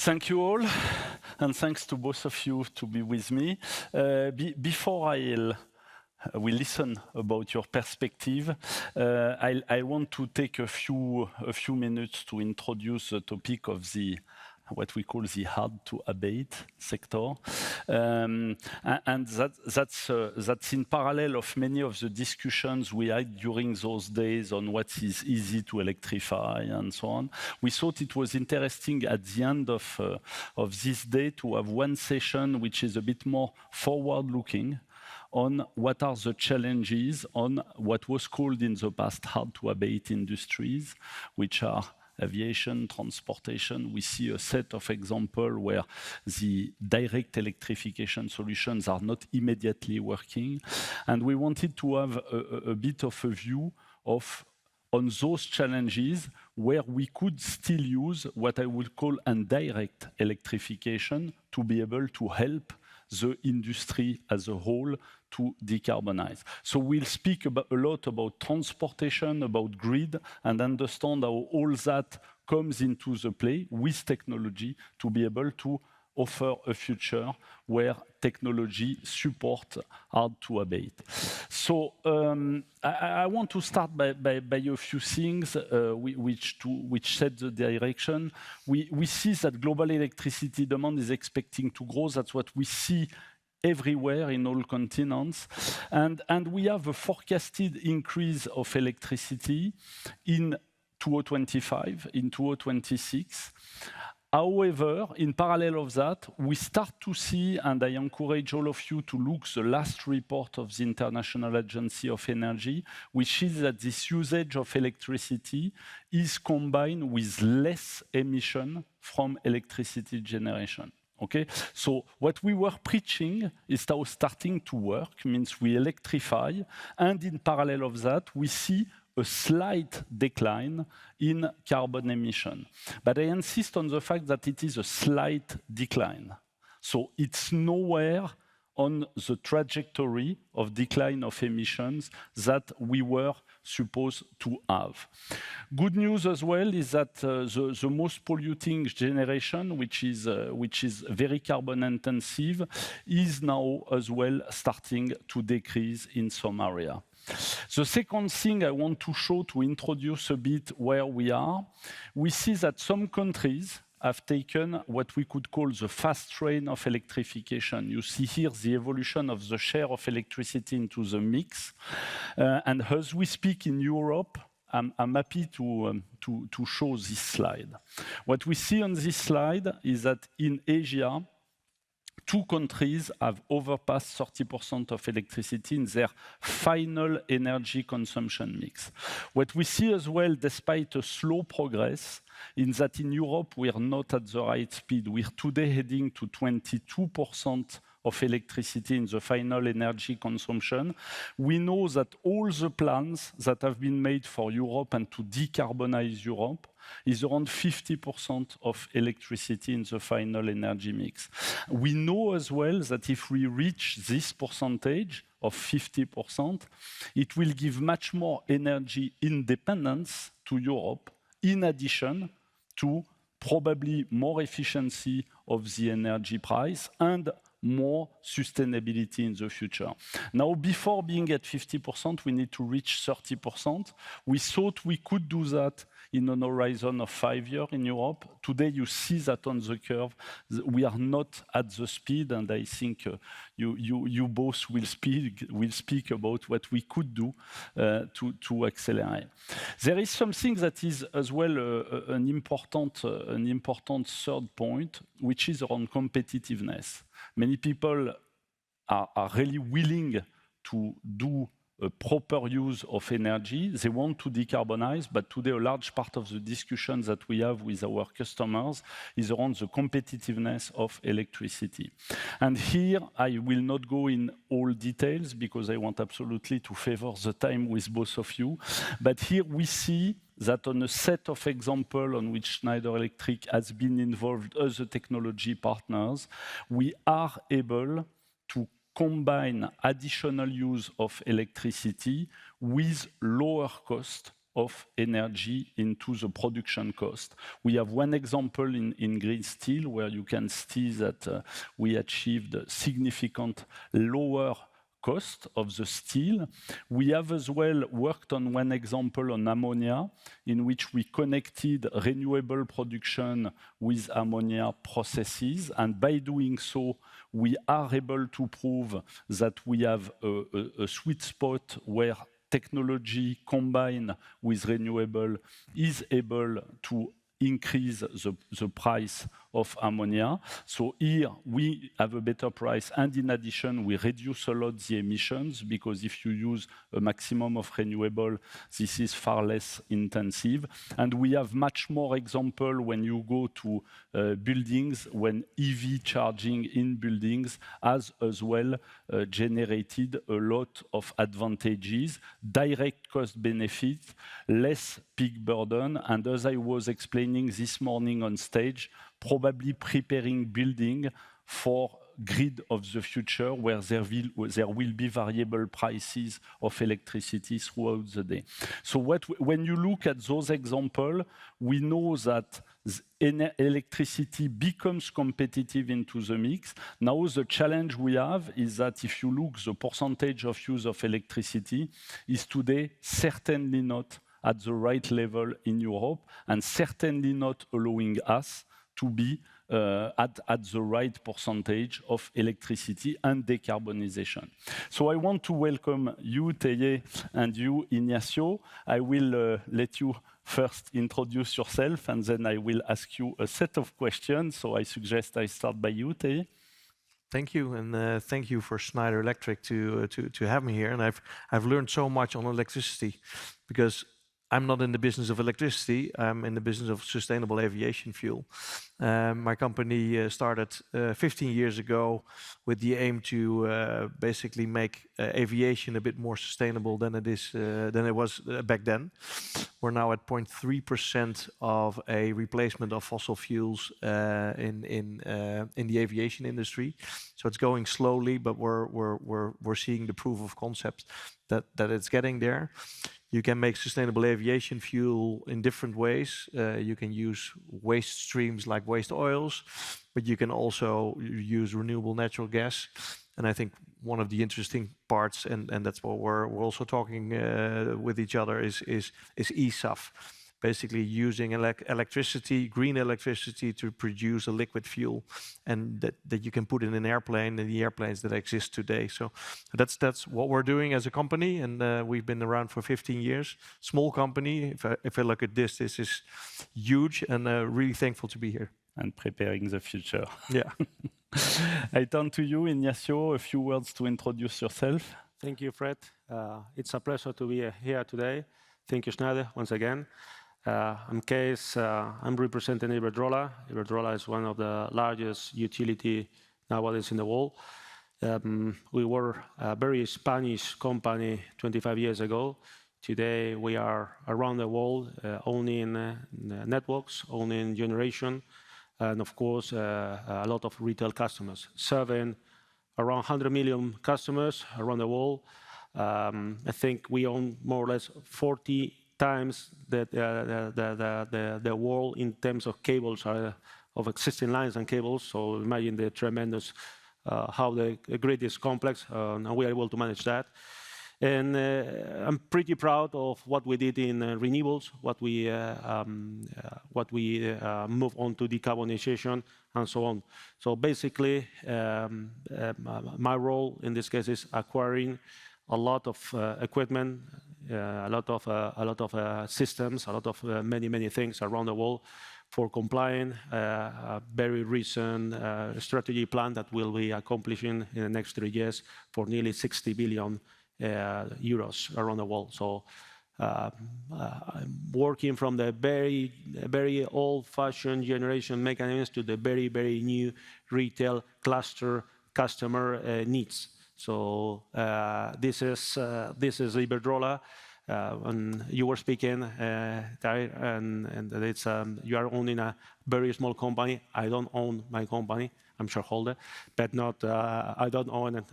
Thank you all, and thanks to both of you to be with me. Before we listen about your perspective, I want to take a few minutes to introduce the topic of what we call the hard-to-abate sector. And that's in parallel of many of the discussions we had during those days on what is easy to electrify and so on. We thought it was interesting at the end of this day to have one session which is a bit more forward-looking on what are the challenges on what was called in the past hard-to-abate industries, which are aviation, transportation. We see a set of examples where the direct electrification solutions are not immediately working. And we wanted to have a bit of a view on those challenges where we could still use what I would call indirect electrification to be able to help the industry as a whole to decarbonize. So we'll speak a lot about transportation, about grid, and understand how all that comes into the play with technology to be able to offer a future where technology supports hard-to-abate. So I want to start by a few things which set the direction. We see that global electricity demand is expecting to grow. That's what we see everywhere in all continents. And we have a forecasted increase of electricity in 2025, in 2026. However, in parallel of that, we start to see, and I encourage all of you to look the last report of the International Agency of Energy, which is that this usage of electricity is combined with less emission from electricity generation. Okay, so what we were preaching is now starting to work, means we electrify, and in parallel of that, we see a slight decline in carbon emission. But I insist on the fact that it is a slight decline. So it's nowhere on the trajectory of decline of emissions that we were supposed to have. Good news as well is that the most polluting generation, which is very carbon intensive, is now as well starting to decrease in some area. The second thing I want to show to introduce a bit where we are, we see that some countries have taken what we could call the fast train of electrification. You see here the evolution of the share of electricity into the mix. And as we speak in Europe, I'm happy to show this slide. What we see on this slide is that in Asia, 2 countries have overpassed 30% of electricity in their final energy consumption mix. What we see as well, despite a slow progress, is that in Europe we are not at the right speed. We are today heading to 22% of electricity in the final energy consumption. We know that all the plans that have been made for Europe and to decarbonize Europe is around 50% of electricity in the final energy mix. We know as well that if we reach this percentage of 50%, it will give much more energy independence to Europe, in addition to probably more efficiency of the energy price and more sustainability in the future. Now, before being at 50%, we need to reach 30%. We thought we could do that in an horizon of 5 years in Europe. Today, you see that on the curve. We are not at the speed, and I think you both will speak about what we could do to accelerate. There is something that is as well an important third point, which is around competitiveness. Many people are really willing to do a proper use of energy. They want to decarbonize, but today a large part of the discussion that we have with our customers is around the competitiveness of electricity. And here I will not go in all details because I want absolutely to favor the time with both of you. But here we see that on a set of examples on which Schneider Electric has been involved as a technology partners, we are able to combine additional use of electricity with lower cost of energy into the production cost. We have one example in green steel where you can see that we achieved significant lower cost of the steel. We have as well worked on one example on ammonia, in which we connected renewable production with ammonia processes, and by doing so, we are able to prove that we have a sweet spot where technology combined with renewable is able to increase the price of ammonia. So here we have a better price, and in addition we reduce a lot the emissions, because if you use a maximum of renewable, this is far less intensive. And we have much more example when you go to buildings, when EV charging in buildings has as well generated a lot of advantages, direct cost benefit, less peak burden, and as I was explaining this morning on stage, probably preparing building for grid of the future where there will be variable prices of electricity throughout the day. So when you look at those examples, we know that electricity becomes competitive into the mix. Now the challenge we have is that if you look, the percentage of use of electricity is today certainly not at the right level in Europe, and certainly not allowing us to be at the right percentage of electricity and decarbonization. So I want to welcome you, Teye, and you, Ignacio. I will let you first introduce yourself, and then I will ask you a set of questions. So I suggest I start by you, Teye. Thank you, and thank you for Schneider Electric to have me here. And I've learned so much on electricity, because I'm not in the business of electricity, I'm in the business of sustainable aviation fuel. My company started 15 years ago with the aim to basically make aviation a bit more sustainable than it was back then. We're now at 0.3% of a replacement of fossil fuels in the aviation industry. So it's going slowly, but we're seeing the proof of concept that it's getting there. You can make sustainable aviation fuel in different ways. You can use waste streams like waste oils, but you can also use renewable natural gas. And I think one of the interesting parts, and that's what we're also talking with each other, is eSAF. Basically using electricity, green electricity, to produce a liquid fuel, and that you can put in an airplane, in the airplanes that exist today. So that's what we're doing as a company, and we've been around for 15 years. Small company. If I look at this is huge, and really thankful to be here. And preparing the future. Yeah. I turn to you, Ignacio, a few words to introduce yourself. Thank you, Fred. It's a pleasure to be here today. Thank you, Schneider, once again. In case I'm representing Iberdrola. Iberdrola is one of the largest utility nowadays in the world. We were a very Spanish company 25 years ago. Today we are around the world, owning networks, owning generation, and of course a lot of retail customers, serving around 100 million customers around the world. I think we own more or less 40 times the world in terms of cables, of existing lines and cables. So imagine the tremendous how the grid is complex, and we are able to manage that. And I'm pretty proud of what we did in renewables, what we move on to decarbonization and so on. So basically, my role in this case is acquiring a lot of equipment, a lot of systems, a lot of many things around the world for complying a very recent strategy plan that will be accomplishing in the next 3 years for nearly 60 billion euros around the world. So working from the very old-fashioned generation mechanisms to the very new retail cluster customer needs. So this is Iberdrola, and you were speaking, Kai, and it's you are owning a very small company. I don't own my company. I'm shareholder, but not I don't own it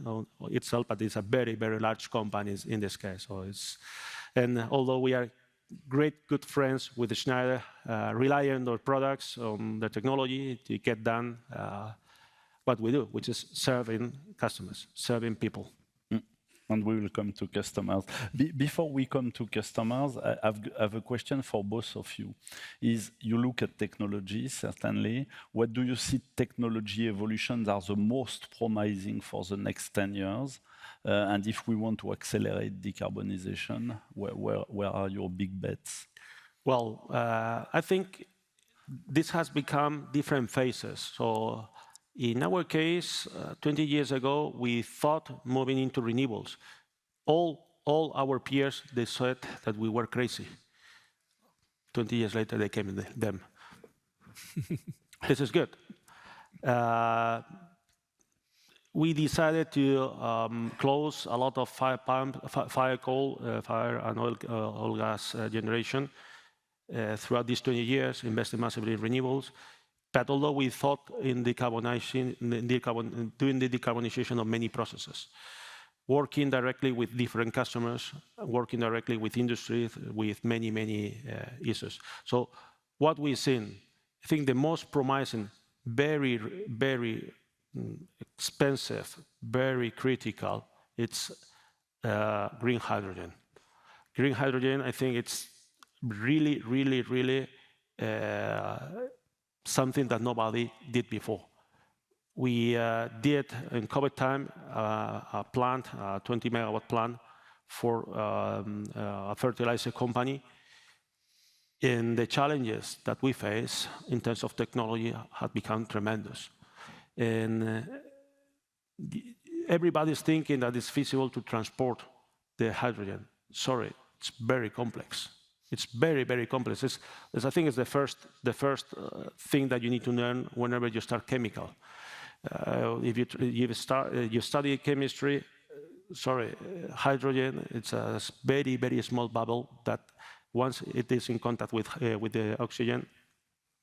itself. But it's a very large company in this case. So it's, and although we are great, good friends with Schneider, rely on their products, on the technology to get done what we do, which is serving customers, serving people. And we will come to customers. Before we come to customers, I have a question for both of you. You look at technology, certainly. What do you see technology evolutions are the most promising for the next 10 years? And if we want to accelerate decarbonization, where are your big bets? Well, I think this has become different phases. So in our case, 20 years ago, we thought moving into renewables. All our peers, they said that we were crazy. 20 years later, they came in them. This is good. We decided to close a lot of fire and oil gas generation throughout these 20 years, investing massively in renewables. But although we thought in doing the decarbonization of many processes, working directly with different customers, working directly with industries, with many issues. So what we've seen, I think the most promising, very expensive, very critical, it's green hydrogen. Green hydrogen, I think it's really something that nobody did before. We did, in COVID time, a 20-megawatt plant for a fertilizer company. And the challenges that we face in terms of technology have become tremendous. And everybody's thinking that it's feasible to transport the hydrogen. Sorry, it's very complex. It's very complex. I think it's the first thing that you need to learn whenever you start chemical. If you study chemistry, sorry, hydrogen, it's a very small bubble that once it is in contact with the oxygen,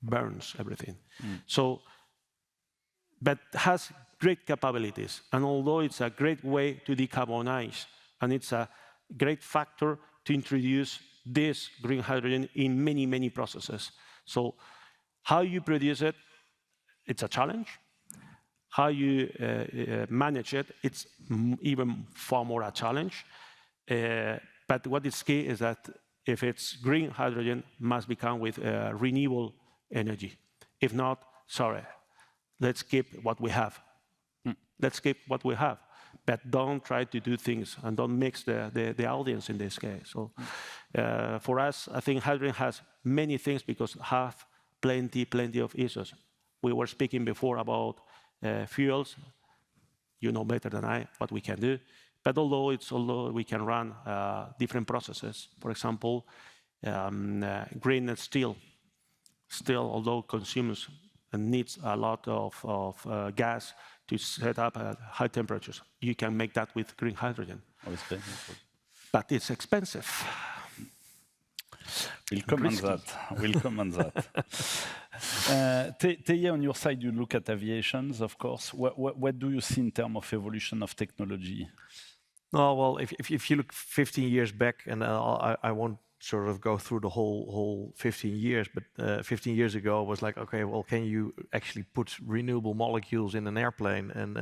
burns everything. So, but has great capabilities. And although it's a great way to decarbonize, and it's a great factor to introduce this green hydrogen in many processes. So how you produce it, it's a challenge. How you manage it, it's even far more a challenge. But what is key is that if it's green hydrogen, must become with renewable energy. If not, sorry, let's keep what we have. Let's keep what we have. But don't try to do things and don't mix the audience in this case. So for us, I think hydrogen has many things because have plenty of issues. We were speaking before about fuels. You know better than I what we can do. But although we can run different processes, for example, green steel, although consumes and needs a lot of gas to set up at high temperatures, you can make that with green hydrogen. But it's expensive. We'll come on that. Teje, on your side, you look at aviations, of course. What do you see in terms of evolution of technology? Oh, well, if you look 15 years back, and I won't sort of go through the whole 15 years, but 15 years ago it was like, okay, well, can you actually put renewable molecules in an airplane and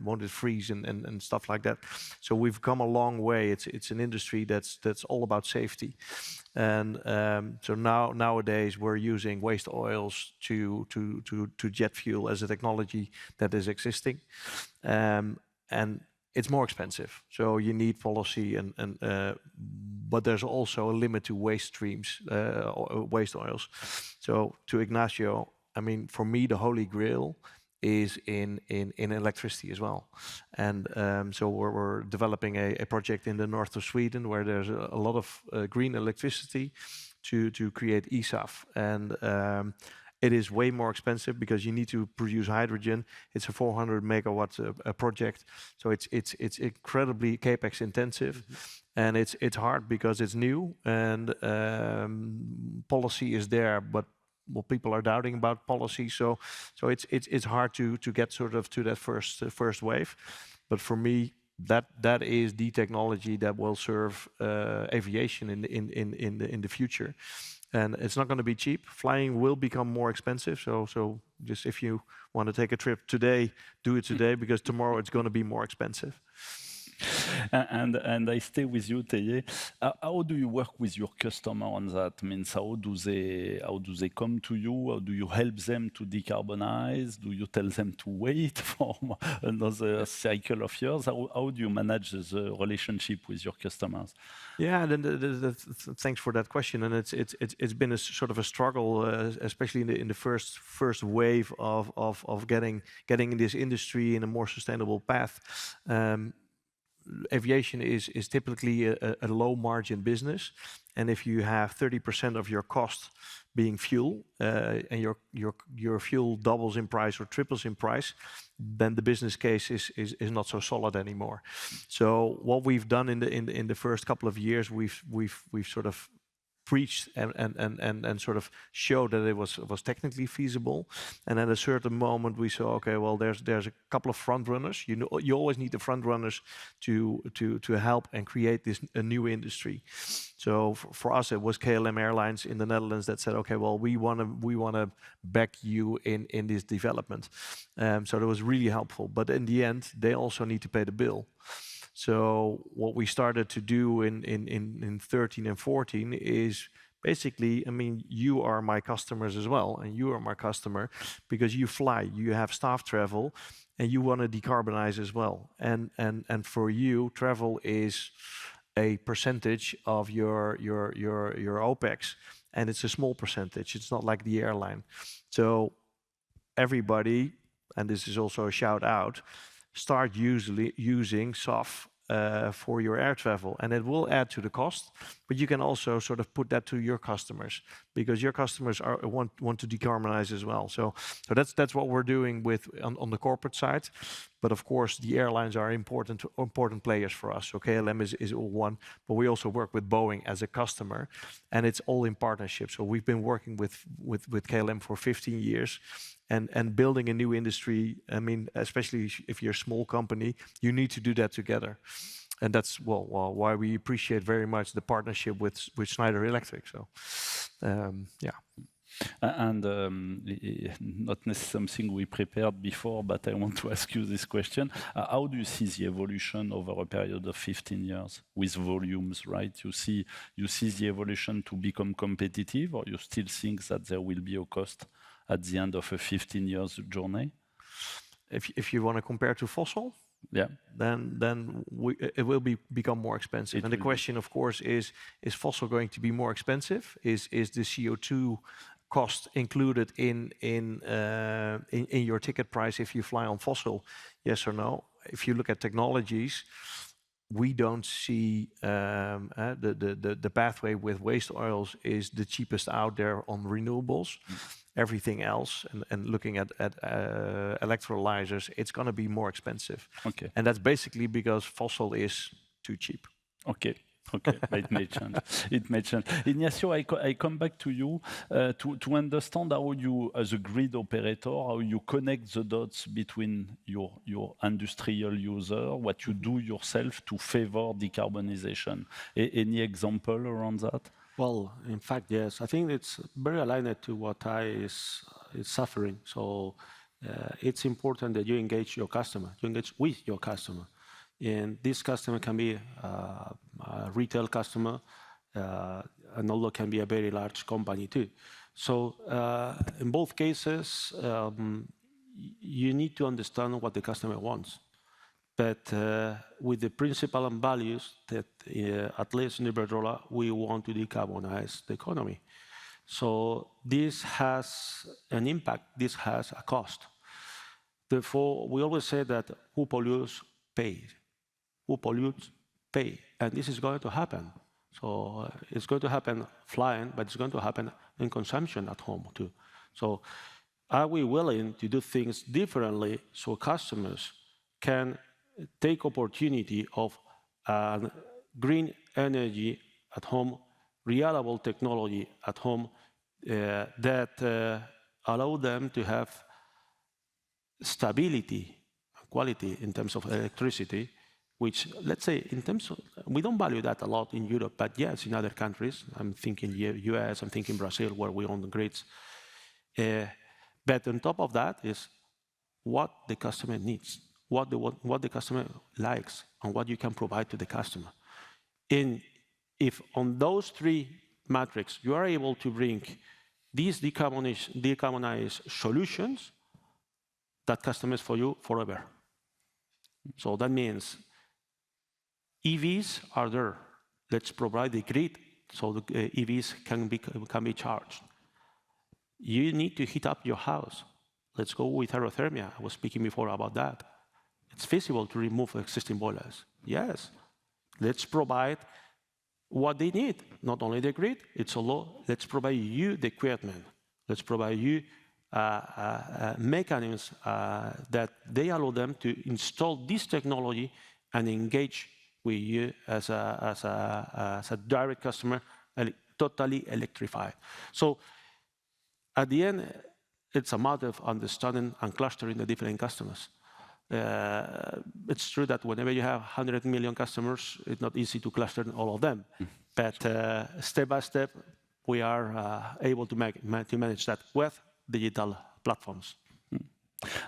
won't it freeze and stuff like that? So we've come a long way. It's an industry that's all about safety. And so nowadays we're using waste oils to jet fuel as a technology that is existing. And it's more expensive, so you need policy, but there's also a limit to waste streams, waste oils. So to Ignacio, I mean, for me, the holy grail is in electricity as well. And so we're developing a project in the north of Sweden where there's a lot of green electricity to create ESAF. And it is way more expensive because you need to produce hydrogen. It's a 400 megawatt project, so it's incredibly capex intensive, and it's hard because it's new and policy is there, but well, people are doubting about policy. So it's hard to get sort of to that first wave. But for me, that is the technology that will serve aviation in the future. And it's not going to be cheap. Flying will become more expensive. So just if you want to take a trip today, do it today, because tomorrow it's going to be more expensive. And I stay with you, Teye. How do you work with your customer on that? Means how do they come to you? How do you help them to decarbonize? Do you tell them to wait for another cycle of years? How do you manage the relationship with your customers? Yeah, thanks for that question. And it's been a sort of a struggle, especially in the first wave of getting in this industry in a more sustainable path. Aviation is typically a low margin business, and if you have 30% of your cost being fuel, and your fuel doubles in price or triples in price, then the business case is not so solid anymore. So what we've done in the first couple of years, we've sort of preached and sort of showed that it was technically feasible. And at a certain moment we saw, okay, well, there's a couple of front runners. You know, you always need the front runners to help and create a new industry. So for us, it was KLM Airlines in the Netherlands that said, okay, well, we wanna back you in this development. So that was really helpful. But in the end, they also need to pay the bill. So what we started to do in 13 and 14 is basically, I mean, you are my customers as well, and you are my customer because you fly, you have staff travel, and you want to decarbonize as well. And for you, travel is a percentage of your OPEX, and it's a small percentage. It's not like the airline. So everybody, and this is also a shout out, start using SAF for your air travel, and it will add to the cost, but you can also sort of put that to your customers because your customers want to decarbonize as well. So that's what we're doing on the corporate side. But of course, the airlines are important players for us. So KLM is one, but we also work with Boeing as a customer, and it's all in partnership. So we've been working with KLM for 15 years, and building a new industry. I mean, especially if you're a small company, you need to do that together, and that's why we appreciate very much the partnership with Schneider Electric. So, yeah. And not necessarily something we prepared before, but I want to ask you this question. How do you see the evolution over a period of 15 years with volumes, right? You see the evolution to become competitive, or you still think that there will be a cost at the end of a 15 years journey? If you want to compare to fossil, yeah, then it will become more expensive. And the question, of course, is fossil going to be more expensive? Is the CO2 cost included in your ticket price if you fly on fossil? Yes or no? If you look at technologies, we don't see the pathway with waste oils is the cheapest out there on renewables. Everything else, and looking at electrolyzers, it's going to be more expensive. Okay. And that's basically because fossil is too cheap. Okay. Okay, it may change. It may change. Ignacio, I come back to you to understand how you, as a grid operator, how you connect the dots between your industrial user, what you do yourself to favor decarbonization. Any example around that? Well, in fact, yes. I think it's very aligned to what is suffering. So it's important that you engage your customer, you engage with your customer. And this customer can be a retail customer, and although can be a very large company too. So in both cases, you need to understand what the customer wants. But with the principle and values that at least in Iberdrola, we want to decarbonize the economy. So this has an impact, this has a cost. Therefore, we always say that who pollutes pays. Who pollutes pay, and this is going to happen. So it's going to happen flying, but it's going to happen in consumption at home too. So are we willing to do things differently so customers can take opportunity of green energy at home, reliable technology at home that allow them to have stability, quality in terms of electricity, which, let's say, in terms of, we don't value that a lot in Europe, but yes, in other countries, I'm thinking US, I'm thinking Brazil, where we own the grids. But on top of that is what the customer needs, what the customer likes, and what you can provide to the customer. And if on those three metrics you are able to bring these decarbonized solutions, that customers for you forever. So that means EVs are there. Let's provide the grid so the EVs can be charged. You need to heat up your house. Let's go with aerothermia. I was speaking before about that. It's feasible to remove existing boilers. Yes. Let's provide what they need, not only the grid, it's also, let's provide you the equipment. Let's provide you mechanisms that they allow them to install this technology and engage with you as a direct customer, totally electrified. So at the end, it's a matter of understanding and clustering the different customers. It's true that whenever you have 100 million customers, it's not easy to cluster all of them. But step by step, we are able to manage that with digital platforms.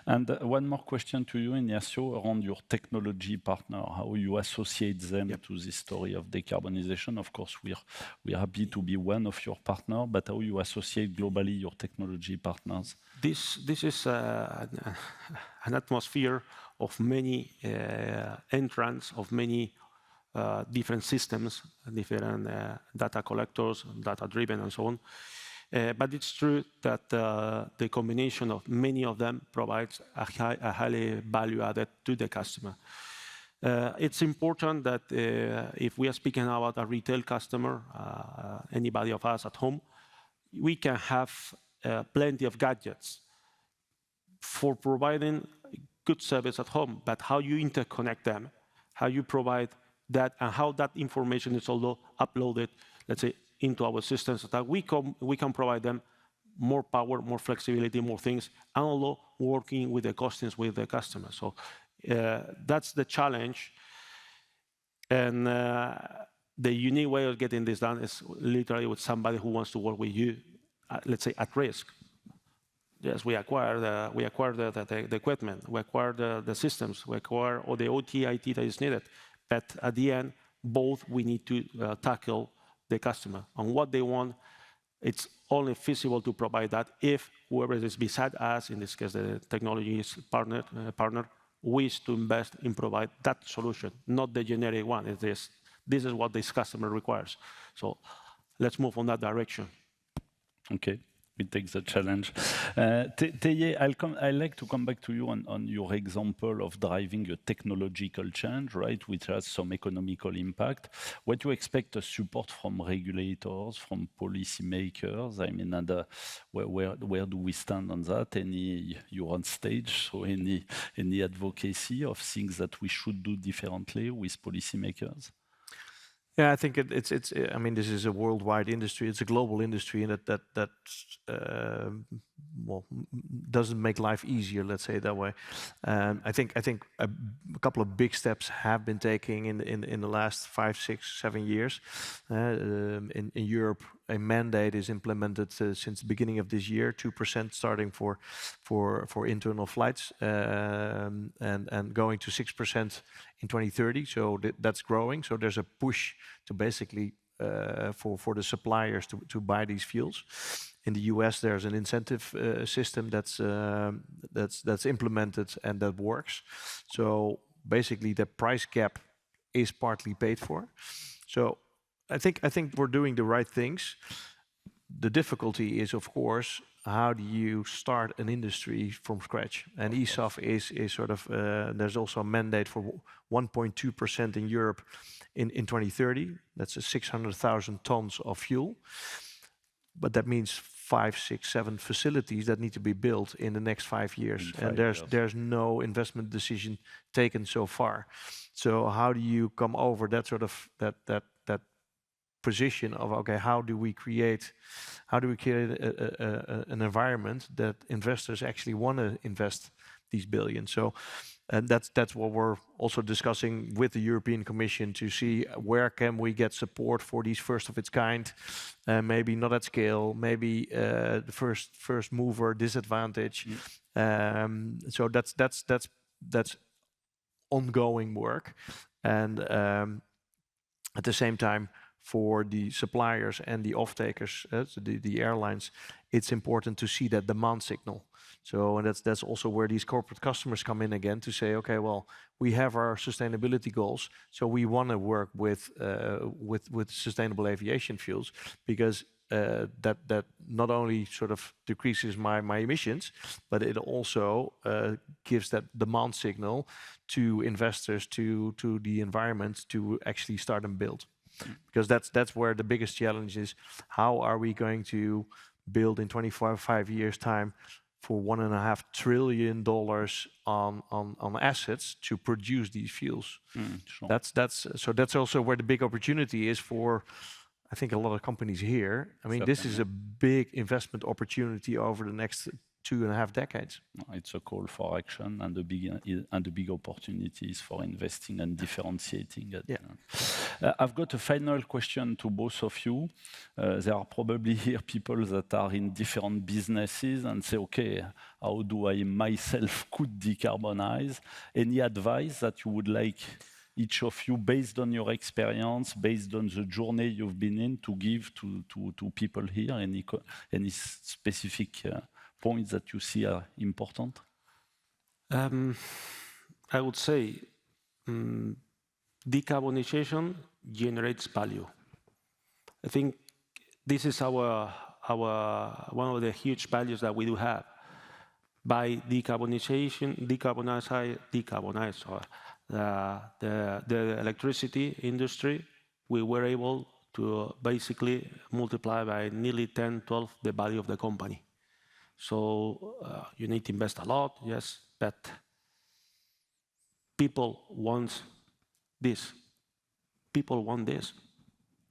And one more question to you, Ignacio, around your technology partner, how you associate them to this story of decarbonization. Of course, we're happy to be one of your partners, but how you associate globally your technology partners? This is an atmosphere of many entrants, of many different systems, different data collectors, data-driven, and so on. But it's true that the combination of many of them provides a highly value added to the customer. It's important that if we are speaking about a retail customer, anybody of us at home, we can have plenty of gadgets for providing good service at home, but how you interconnect them, how you provide that, and how that information is also uploaded, let's say, into our systems, so that we can provide them more power, more flexibility, more things, and also working with the costings with the customer. So that's the challenge. And the unique way of getting this done is literally with somebody who wants to work with you, let's say, at risk. Yes, we acquire the equipment, we acquire the systems, we acquire all the OT, IT that is needed. But at the end, both we need to tackle the customer. And what they want, it's only feasible to provide that if whoever is beside us, in this case the technology partner, wish to invest in provide that solution, not the generic one. This is what this customer requires. So let's move on that direction. Okay. We take the challenge. Teye, I'd like to come back to you on your example of driving a technological change, right, which has some economical impact. What do you expect a support from regulators, from policymakers? I mean, and where do we stand on that? You're on stage, so any advocacy of things that we should do differently with policymakers? Yeah, I think it's. I mean, this is a worldwide industry. It's a global industry, and that well, doesn't make life easier. Let's say it that way. I think a couple of big steps have been taken in the last 5, 6, 7 years. In Europe, a mandate is implemented since the beginning of this year, 2% starting for internal flights, and going to 6% in 2030. So that's growing. So there's a push to basically for the suppliers to buy these fuels. In the US, there's an incentive system that's implemented and that works. So basically, the price gap is partly paid for. So I think we're doing the right things. The difficulty is, of course, how do you start an industry from scratch? And ESAF is sort of, there's also a mandate for 1.2% in Europe in 2030. That's 600,000 tons of fuel. But that means 5, 6, 7 facilities that need to be built in the next 5 years. And there's no investment decision taken so far. So how do you come over that sort of that position of, okay, how do we create an environment that investors actually want to invest these billions. So, and that's what we're also discussing with the European Commission to see where can we get support for these first of its kind, maybe not at scale, maybe the first mover disadvantage. So that's ongoing work, and at the same time, for the suppliers and the off-takers, so the airlines, it's important to see that demand signal. So, and that's also where these corporate customers come in again to say, okay, well, we have our sustainability goals, so we want to work with sustainable aviation fuels, because that not only sort of decreases my emissions, but it also gives that demand signal to investors, to the environment, to actually start and build. Because that's where the biggest challenge is. How are we going to build in 25 years time for $1.5 trillion on assets to produce these fuels? Sure. That's also where the big opportunity is for, I think, a lot of companies here. I mean, this is a big investment opportunity over the next 2.5 decades. It's a call for action and the big opportunities for investing and differentiating it. Yeah. I've got a final question to both of you. There are probably here people that are in different businesses and say, okay, how do I myself could decarbonize? Any advice that you would like each of you, based on your experience, based on the journey you've been in, to give to people here? Any specific points that you see are important? I would say decarbonization generates value. I think this is one of the huge values that we do have. By decarbonize the electricity industry, we were able to basically multiply by nearly 10, 12 the value of the company. So you need to invest a lot, yes, but people want this. People want this,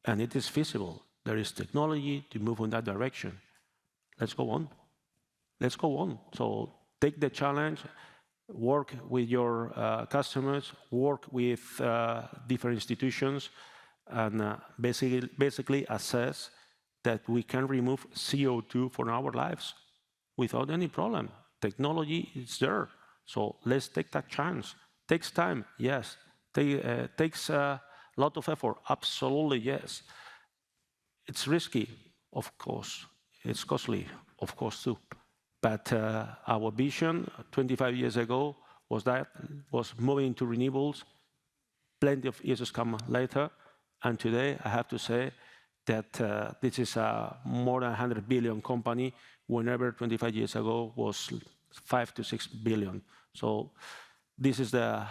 and it is feasible. There is technology to move in that direction. Let's go on. Let's go on. So take the challenge, work with your customers, work with different institutions, and basically assess that we can remove CO2 from our lives without any problem. Technology is there. So let's take that chance. Takes time, yes. Takes a lot of effort, absolutely, yes. It's risky, of course. It's costly, of course, too. But our vision 25 years ago was moving to renewables. Plenty of years come later. And today, I have to say that this is a more than 100 billion company, whenever 25 years ago was 5 to 6 billion. So this is our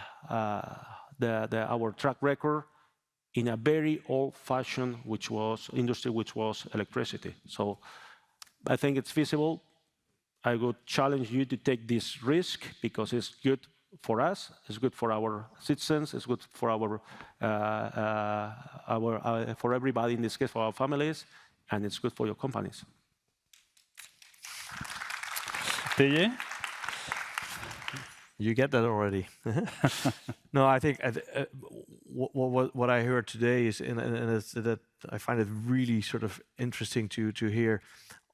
track record in a very old-fashioned industry, which was electricity. So I think it's feasible. I would challenge you to take this risk, because it's good for us, it's good for our citizens, it's good for for everybody, in this case, for our families, and it's good for your companies. Teye? You get that already. No, I think what I heard today is, and that I find it really sort of interesting to hear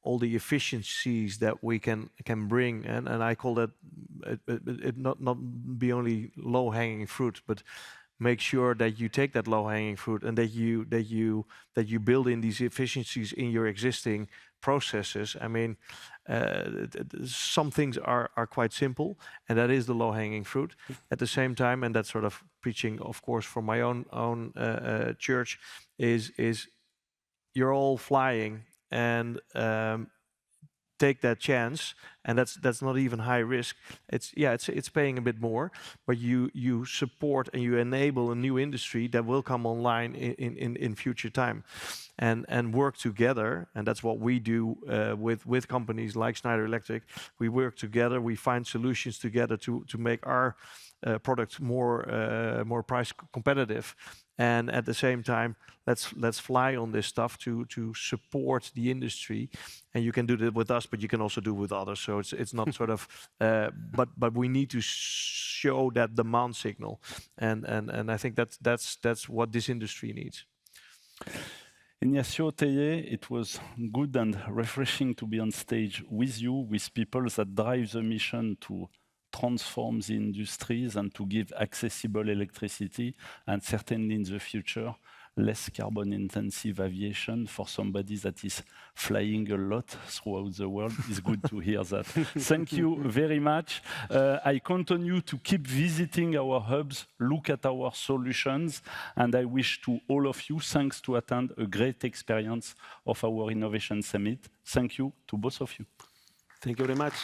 all the efficiencies that we can bring, and I call that it not be only low-hanging fruit, but make sure that you take that low-hanging fruit and that you build in these efficiencies in your existing processes. I mean, some things are quite simple, and that is the low-hanging fruit. At the same time, and that's sort of preaching, of course, for my own church, is you're all flying, and take that chance, and that's not even high risk. It's paying a bit more, but you support and you enable a new industry that will come online in future time, and work together. And that's what we do with companies like Schneider Electric. We work together, we find solutions together to make our products more price competitive, and at the same time, let's fly on this stuff to support the industry. And you can do that with us, but you can also do it with others. So it's not sort of, but we need to show that demand signal, and I think that's what this industry needs. Ignacio, Teye, it was good and refreshing to be on stage with you, with people that drive the mission to transform the industries and to give accessible electricity, and certainly in the future, less carbon-intensive aviation for somebody that is flying a lot throughout the world. It's good to hear that. Thank you very much. I continue to keep visiting our hubs, look at our solutions, and I wish to all of you, thanks to attend a great experience of our Innovation Summit. Thank you to both of you. Thank you very much.